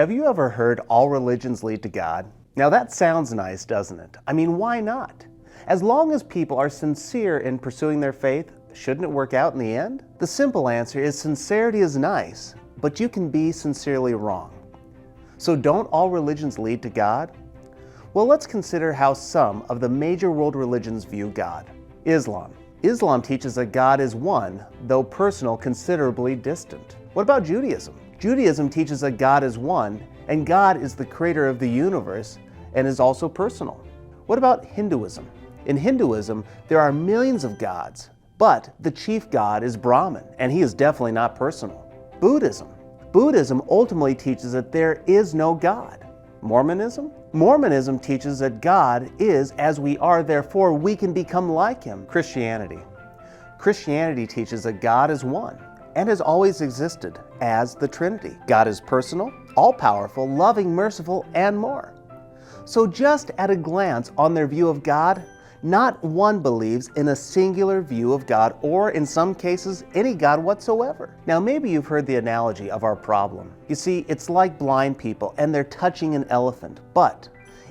Have you ever heard all religions lead to God? Now that sounds nice, doesn't it? I mean, why not? As long as people are sincere in pursuing their faith, shouldn't it work out in the end? The simple answer is sincerity is nice, but you can be sincerely wrong. So don't all religions lead to God? Well, let's consider how some of the major world religions view God. Islam. Islam teaches that God is one, though personal, considerably distant. What about Judaism? Judaism teaches that God is one, and God is the creator of the universe and is also personal. What about Hinduism? In Hinduism, there are millions of gods, but the chief god is Brahman, and he is definitely not personal. Buddhism. Buddhism ultimately teaches that there is no God. Mormonism? Mormonism teaches that God is as we are, therefore we can become like him. Christianity. Christianity teaches that God is one and has always existed as the Trinity. God is personal, all-powerful, loving, merciful, and more. So just at a glance on their view of God, not one believes in a singular view of God, or in some cases, any God whatsoever. Now maybe you've heard the analogy of our problem. You see, it's like blind people and they're touching an elephant, but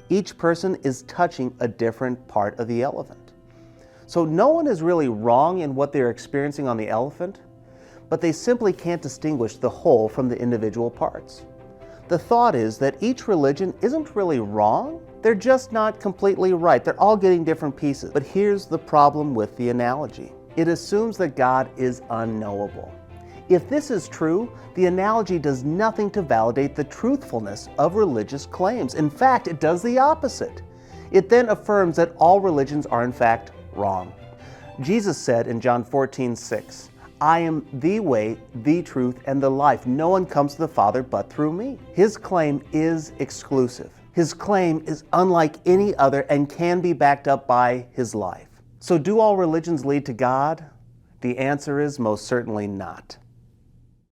each person is touching a different part of the elephant. So no one is really wrong in what they're experiencing on the elephant, but they simply can't distinguish the whole from the individual parts. The thought is that each religion isn't really wrong, they're just not completely right. They're all getting different pieces. But here's the problem with the analogy. It assumes that God is unknowable. If this is true, the analogy does nothing to validate the truthfulness of religious claims. In fact, it does the opposite. It then affirms that all religions are in fact wrong. Jesus said in John 14:6, I am the way, the truth, and the life. No one comes to the Father but through me. His claim is exclusive. His claim is unlike any other and can be backed up by his life. So do all religions lead to God? The answer is most certainly not.